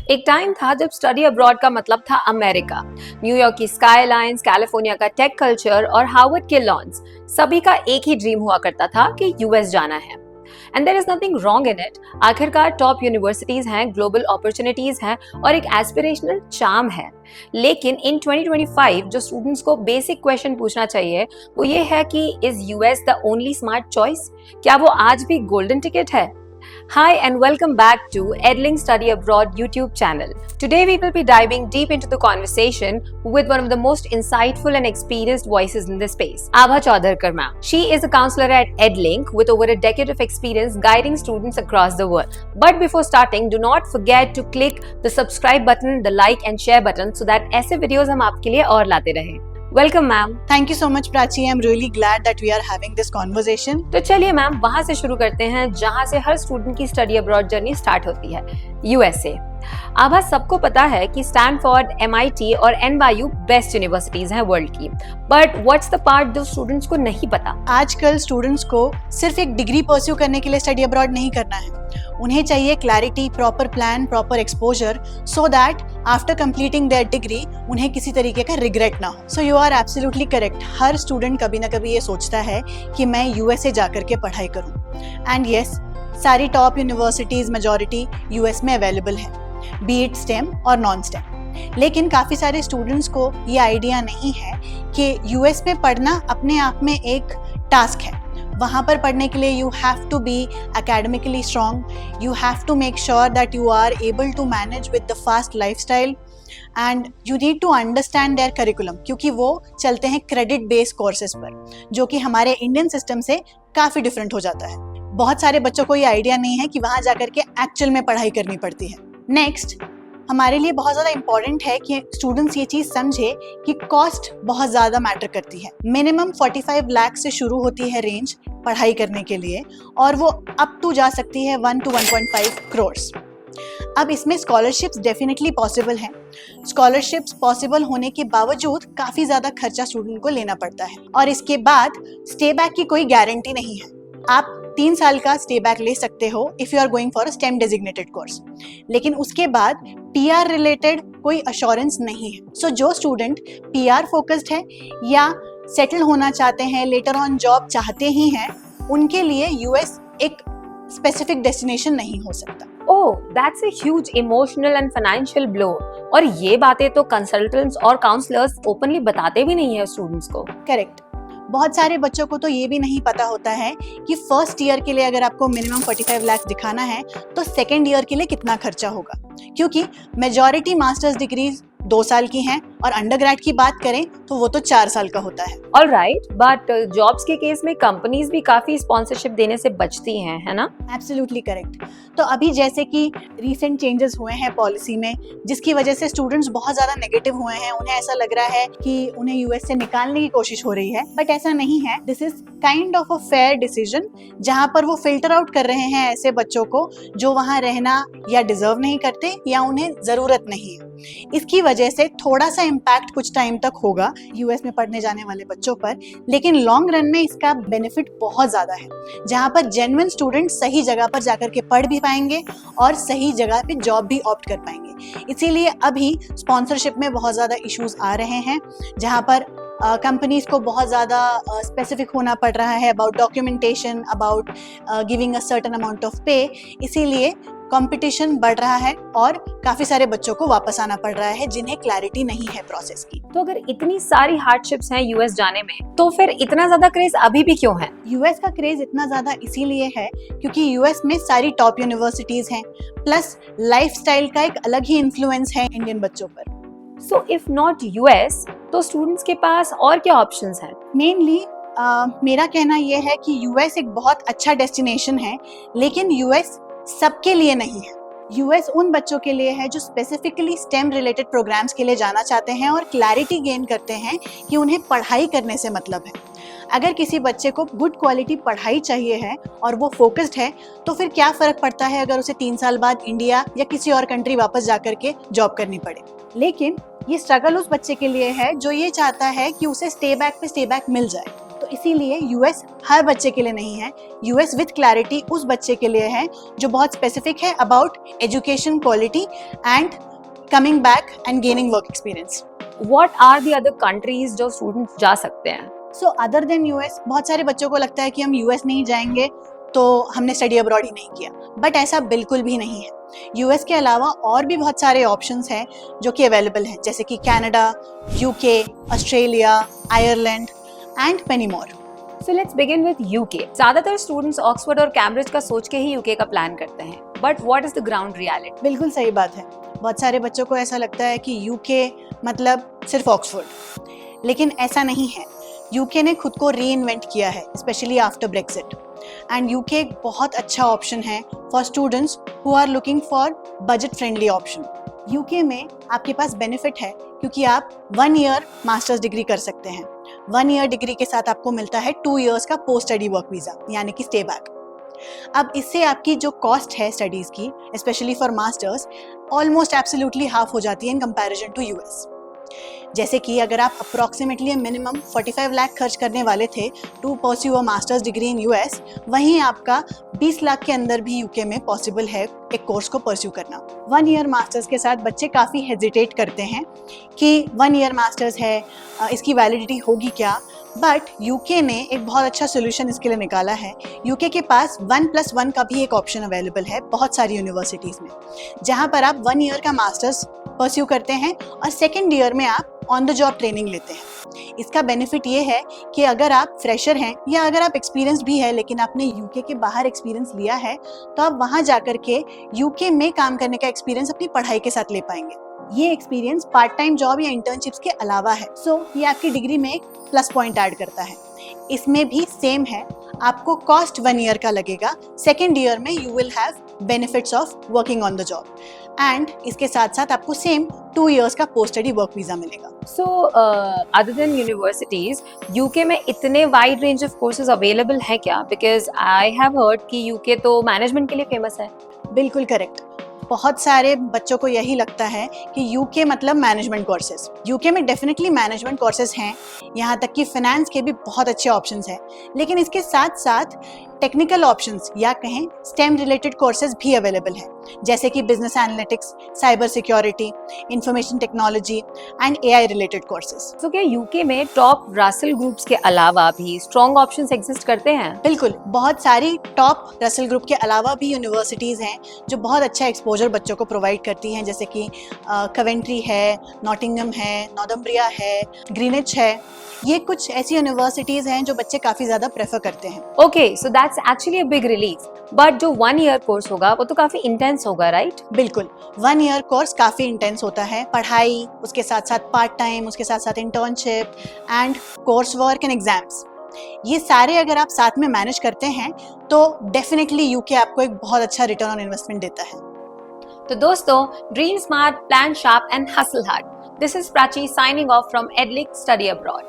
एक टाइम था जब स्टडी अब्रॉड का मतलब था अमेरिका। न्यूयॉर्क की स्काईलाइंस, कैलिफोर्निया का टेक कल्चर और हार्वर्ड के लॉन्स, सभी का एक ही ड्रीम हुआ करता था कि यूएस जाना है। And there is nothing wrong in it. आखिरकार टॉप यूनिवर्सिटीज हैं, ग्लोबल अपॉर्चुनिटीज हैं और एक एस्पिरेशनल चार्म है। लेकिन इन 2025 जो स्टूडेंट्स को बेसिक क्वेश्चन पूछना चाहिए वो ये है कि is US the only smart choice? क्या वो आज भी गोल्डन टिकट है? Hi and welcome back to Edling Study Abroad YouTube channel. Today we will be diving deep into the conversation with one of the most insightful and experienced voices in this space, Abha Chaudharkar ma'am. She is a counselor at Edlink with over a decade of experience guiding students across the world. But before starting, do not forget to click the subscribe button, the like and share button so that ऐसे videos हम आपके लिए और लाते रहें. Welcome ma'am. Thank you so much Prachi, I am really glad that we are having this conversation. तो चलिए ma'am वहां से शुरू करते हैं जहां से हर स्टूडेंट की स्टडी अब्रॉड जर्नी स्टार्ट होती है, यूएसए। आभा, सबको पता है कि स्टैनफोर्ड, एमआईटी और एनवायू बेस्ट यूनिवर्सिटीज हैं वर्ल्ड की, बट व्हाट्स द पार्ट जो स्टूडेंट्स को नहीं पता? आजकल स्टूडेंट्स को सिर्फ एक डिग्री परस्यू करने के लिए स्टडी अब्रॉड नहीं करना है, उन्हें चाहिए clarity, proper plan, proper exposure, so that after completing their degree उन्हें किसी तरीके का रिग्रेट ना हो। So you are absolutely correct. हर स्टूडेंट कभी ना कभी ये सोचता है कि मैं यूएसए जाकर के पढ़ाई करूं। एंड यस, सारी टॉप यूनिवर्सिटीज मेजॉरिटी यूएस में अवेलेबल है, बी इट स्टेम और नॉन स्टेम। लेकिन काफ़ी सारे स्टूडेंट्स को ये आइडिया नहीं है कि यूएस में पढ़ना अपने आप में एक टास्क है। वहाँ पर पढ़ने के लिए you have to be academically strong, you have to make sure that you are able to manage with the fast lifestyle and you need to understand their curriculum, क्योंकि वो चलते हैं क्रेडिट बेस्ड कोर्सेज पर, जो कि हमारे Indian system से काफ़ी डिफरेंट हो जाता है। बहुत सारे बच्चों को ये आइडिया नहीं है कि वहाँ जाकर के एक्चुअल में पढ़ाई करनी पड़ती है। नेक्स्ट, हमारे लिए बहुत ज़्यादा इंपॉर्टेंट है कि स्टूडेंट्स ये चीज़ समझे कि कॉस्ट बहुत ज़्यादा मैटर करती है। मिनिमम 45 लाख से शुरू होती है रेंज पढ़ाई करने के लिए और वो अप टू जा सकती है 1 to 1.5 करोड़। अब इसमें स्कॉलरशिप्स डेफिनेटली पॉसिबल हैं। स्कॉलरशिप्स पॉसिबल होने के बावजूद काफ़ी ज़्यादा खर्चा स्टूडेंट को लेना पड़ता है और इसके बाद स्टे बैक की कोई गारंटी नहीं है। आप 3 साल का स्टे बैक ले सकते हो if you are going for a STEM designated course, लेकिन उसके बाद पीआर रिलेटेड कोई अश्योरेंस नहीं है। सो जो स्टूडेंट पीआर फोकस्ड है या सेटल होना चाहते हैं, लेटर ऑन जॉब चाहते ही हैं, उनके लिए यूएस एक स्पेसिफिक डेस्टिनेशन नहीं हो सकता। Oh, that's a huge emotional and financial blow. और ये बातें तो कंसल्टेंट्स और काउंसलर्स ओपनली बताते भी नहीं है स्टूडेंट्स को। करेक्ट। बहुत सारे बच्चों को तो ये भी नहीं पता होता है कि फर्स्ट ईयर के लिए अगर आपको मिनिमम 45 लाख दिखाना है तो सेकेंड ईयर के लिए कितना खर्चा होगा, क्योंकि मेजॉरिटी मास्टर्स डिग्रीज 2 साल की हैं और अंडरग्रेड की बात करें तो वो तो 4 साल का होता है। ऑलराइट, बट जॉब्स के केस में कंपनीज भी काफी स्पॉन्सरशिप देने से बचती हैं, है ना? Absolutely correct. तो अभी जैसे कि रीसेंट चेंजेस हुए हैं पॉलिसी में, जिसकी वजह से स्टूडेंट्स बहुत ज़्यादा नेगेटिव हुए हैं, उन्हें ऐसा लग रहा है कि उन्हें यूएस से निकालने की कोशिश हो रही है, बट ऐसा नहीं है। This is kind of a fair decision, जहाँ पर वो फिल्टर आउट कर रहे हैं ऐसे बच्चों को जो वहाँ रहना या डिजर्व नहीं करते या उन्हें ज़रूरत नहीं है। इसकी वजह से थोड़ा सा इम्पैक्ट कुछ टाइम तक होगा यूएस में पढ़ने जाने वाले बच्चों पर, लेकिन लॉन्ग रन में इसका बेनिफिट बहुत ज़्यादा है, जहाँ पर जेन्युइन स्टूडेंट सही जगह पर जाकर के पढ़ भी पाएंगे और सही जगह पे जॉब भी ऑप्ट कर पाएंगे। इसीलिए अभी स्पॉन्सरशिप में बहुत ज़्यादा इश्यूज आ रहे हैं, जहाँ पर कंपनीज को बहुत ज़्यादा स्पेसिफिक होना पड़ रहा है about documentation, about giving a certain amount of पे। इसीलिए कंपटीशन बढ़ रहा है और काफी सारे बच्चों को वापस आना पड़ रहा है जिन्हें क्लैरिटी नहीं है प्रोसेस की। तो अगर इतनी सारी हार्डशिप्स हैं यूएस जाने में, तो फिर इतना ज्यादा क्रेज अभी भी क्यों है? यूएस का क्रेज इतना ज्यादा इसीलिए है क्योंकि यूएस में सारी टॉप यूनिवर्सिटीज हैं, प्लस लाइफस्टाइल का एक अलग ही इन्फ्लुएंस है इंडियन बच्चों पर। सो इफ नॉट यूएस, तो स्टूडेंट्स के पास और क्या ऑप्शंस हैं? मेनली मेरा कहना यह है कि यूएस एक बहुत अच्छा डेस्टिनेशन है, लेकिन यूएस सबके लिए नहीं है। यूएस उन बच्चों के लिए है जो स्पेसिफिकली स्टेम रिलेटेड प्रोग्राम्स के लिए जाना चाहते हैं और क्लैरिटी गेन करते हैं कि उन्हें पढ़ाई करने से मतलब है। अगर किसी बच्चे को गुड क्वालिटी पढ़ाई चाहिए है और वो फोकस्ड है, तो फिर क्या फ़र्क पड़ता है अगर उसे 3 साल बाद इंडिया या किसी और कंट्री वापस जाकर के जॉब करनी पड़े। लेकिन ये स्ट्रगल उस बच्चे के लिए है जो ये चाहता है कि उसे स्टे बैक पे स्टे बैक मिल जाए। तो तो इसीलिए यूएस हर बच्चे के लिए नहीं है। यूएस विथ क्लैरिटी उस बच्चे के लिए है जो बहुत स्पेसिफिक है about education quality and coming back and gaining work experience. What are the other countries जो स्टूडेंट्स जा सकते हैं? सो अदर देन यूएस, बहुत सारे बच्चों को लगता है कि हम यूएस नहीं जाएंगे तो हमने स्टडी अब्रॉड ही नहीं किया, बट ऐसा बिल्कुल भी नहीं है। यूएस के अलावा और भी बहुत सारे ऑप्शंस हैं जो कि अवेलेबल हैं, जैसे कि Canada, UK, Australia, Ireland and many more. So let's begin with UK. ज्यादातर स्टूडेंट्स ऑक्सफोर्ड और कैम्ब्रिज का सोच के ही यूके का प्लान करते हैं, but what is the ground reality? बिल्कुल सही बात है। बहुत सारे बच्चों को ऐसा लगता है कि यूके मतलब सिर्फ ऑक्सफोर्ड, लेकिन ऐसा नहीं है। यूके ने खुद को री इन्वेंट किया है, specially after Brexit, and UK एक बहुत अच्छा ऑप्शन है for students who are looking for budget friendly option. UK में आपके पास बेनिफिट है क्योंकि आप 1 ईयर मास्टर्स डिग्री कर सकते हैं। 1 ईयर डिग्री के साथ आपको मिलता है 2 इयर्स का पोस्ट स्टडी वर्क वीजा, यानी कि स्टे बैक। अब इससे आपकी जो कॉस्ट है स्टडीज की, specially for masters, almost absolutely half हो जाती है इन कंपैरिजन टू यूएस। जैसे कि अगर आप अप्रॉक्सीमेटली मिनिमम 45 लाख खर्च करने वाले थे to pursue a master's degree in US, वहीं आपका 20 लाख के अंदर भी यूके में पॉसिबल है एक कोर्स को परस्यू करना। 1 ईयर मास्टर्स के साथ बच्चे काफ़ी हेजिटेट करते हैं कि 1 ईयर मास्टर्स है, इसकी वैलिडिटी होगी क्या, बट यूके ने एक बहुत अच्छा सोल्यूशन इसके लिए निकाला है। यूके के पास 1+1 का भी एक ऑप्शन अवेलेबल है बहुत सारी यूनिवर्सिटीज़ में, जहाँ पर आप 1 ईयर का मास्टर्स परस्यू करते हैं और 2nd ईयर में आप ऑन द जॉब ट्रेनिंग लेते हैं। इसका बेनिफिट ये है कि अगर आप फ्रेशर हैं या अगर आप एक्सपीरियंस भी है लेकिन आपने यूके के बाहर एक्सपीरियंस लिया है, तो आप वहाँ जाकर के यूके में काम करने का एक्सपीरियंस अपनी पढ़ाई के साथ ले पाएंगे। ये एक्सपीरियंस पार्ट टाइम जॉब या इंटर्नशिप्स के अलावा है, सो ये आपकी डिग्री में एक प्लस पॉइंट ऐड करता है। इसमें भी सेम है, आपको कॉस्ट 1 ईयर का लगेगा, 2nd ईयर में you will have benefits of working on the job, and इसके साथ साथ आपको सेम 2 इयर्स का पोस्ट स्टडी वर्क वीजा मिलेगा। So other than universities, UK में इतने wide range of courses available है क्या? Because I have heard कि UK तो मैनेजमेंट के लिए फेमस है। बिल्कुल करेक्ट। बहुत सारे बच्चों को यही लगता है कि यूके मतलब मैनेजमेंट कोर्सेज। यूके में डेफिनेटली मैनेजमेंट कोर्सेज हैं, यहाँ तक कि फाइनेंस के भी बहुत अच्छे ऑप्शंस हैं, लेकिन इसके साथ साथ टेक्निकल ऑप्शंस या कहें स्टेम रिलेटेड कोर्सेज भी अवेलेबल हैं, जैसे कि business analytics, cyber security, information technology and AI related courses. तो क्या यूके में टॉप रसेल ग्रुप्स के अलावा भी स्ट्रॉन्ग ऑप्शंस एग्जिस्ट करते हैं? बिल्कुल, बहुत सारी टॉप रसेल ग्रुप के अलावा भी यूनिवर्सिटीज़ हैं जो बहुत अच्छा एक्सपोजर बच्चों को प्रोवाइड करती हैं, जैसे कि कवेंट्री है, नॉटिंगम है, नॉर्थम्ब्रिया है, ग्रीनिच है। ये कुछ ऐसी यूनिवर्सिटीज़ हैं जो बच्चे काफ़ी ज़्यादा प्रेफर करते हैं। Okay, so that's actually a big relief, but जो 1 ईयर कोर्स होगा वो तो काफी इंटेंस होगा, राइट? बिल्कुल, 1 ईयर कोर्स काफ़ी इंटेंस होता है। पढ़ाई, उसके साथ साथ पार्ट टाइम, उसके साथ साथ internship and course work and exams, ये सारे अगर आप साथ में मैनेज करते हैं तो डेफिनेटली यूके आपको एक बहुत अच्छा रिटर्न ऑन इन्वेस्टमेंट देता है। तो दोस्तों, dream smart, plan sharp and hustle hard. This is Prachi signing off from Adlik study abroad.